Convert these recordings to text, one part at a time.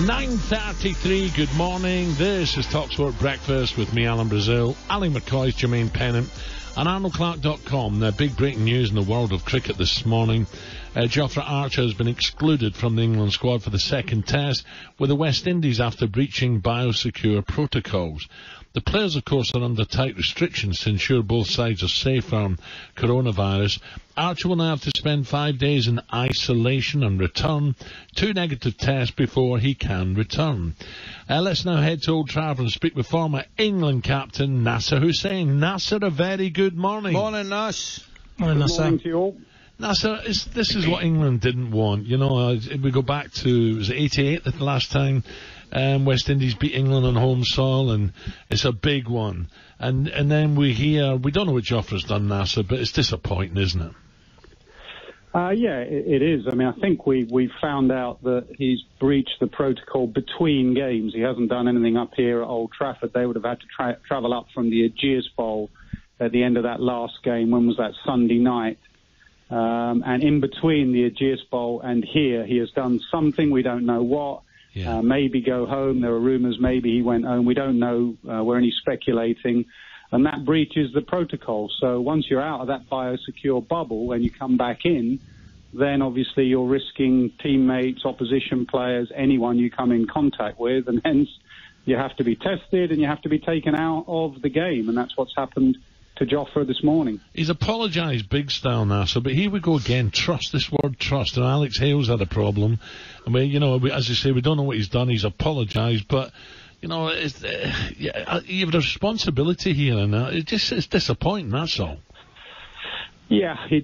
9:33, good morning. This is talkSPORT Breakfast with me, Alan Brazil, Ali McCoy, Jermaine Pennant, and ArnoldClark.com. Big breaking news in the world of cricket this morning. Jofra Archer has been excluded from the England squad for the second test with the West Indies after breaching biosecure protocols. The players, of course, are under tight restrictions to ensure both sides are safe from coronavirus. Archer will now have to spend 5 days in isolation and return 2 negative tests before he can return. Let's now head to Old Trafford and speak with former England captain Nasser Hussain. Nasser, a very good morning. Morning, Nash. Morning, Nasser. Good morning to you all. Nasser, this is what England didn't want. You know, we go back to, was it 88 the last time West Indies beat England on home soil, and it's a big one. And then we hear, we don't know what Jofra's done, Nasser, but it's disappointing, isn't it? Yeah, it is. I mean, I think we found out that he's breached the protocol between games. He hasn't done anything up here at Old Trafford. They would have had to travel up from the Aegeus Bowl at the end of that last game. When was that? Sunday night. And in between the Aegeus Bowl and here, he has done something, we don't know what. Yeah. Maybe go home. There are rumours maybe he went home. We don't know. We're only speculating. And that breaches the protocol. So once you're out of that biosecure bubble and you come back in, then obviously you're risking teammates, opposition players, anyone you come in contact with, and hence you have to be tested and you have to be taken out of the game. And that's what's happened to Jofra this morning. He's apologised big style, Nasser, but here we go again. Trust, this word trust. And Alex Hale's had a problem. I mean, as you say, we don't know what he's done. He's apologised, but you have a responsibility here, and it's disappointing. That's all. Yeah, he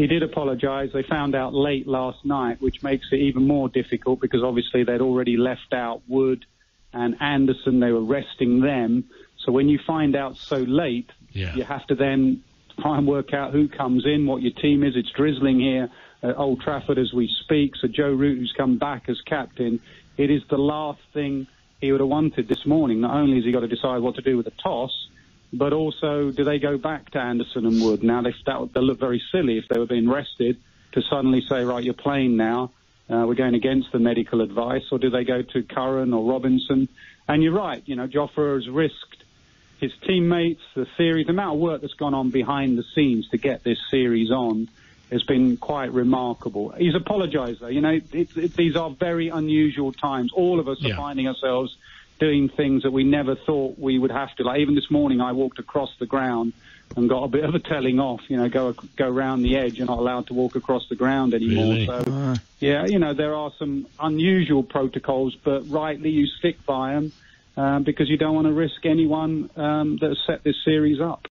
did apologise. They found out late last night, which makes it even more difficult because obviously they'd already left out Wood and Anderson. They were resting them. So when you find out so late, you have to then try and work out who comes in, what your team is. It's drizzling here at Old Trafford as we speak. So Joe Root, who's come back as captain, it is the last thing he would have wanted this morning. Not only has he got to decide what to do with the toss, but also do they go back to Anderson and Wood? Now, they'll look very silly if they were being rested to suddenly say, right, you're playing now. We're going against the medical advice. Or do they go to Curran or Robinson? And you're right, Jofra has risked his teammates, the series, the amount of work that's gone on behind the scenes to get this series on has been quite remarkable. He's apologised, though. These are very unusual times. All of us are finding ourselves doing things that we never thought we would have to. Like even this morning, I walked across the ground and got a bit of a telling off. Go around the edge. You're not allowed to walk across the ground anymore. Really? So, there are some unusual protocols, but rightly you stick by them because you don't want to risk anyone that has set this series up.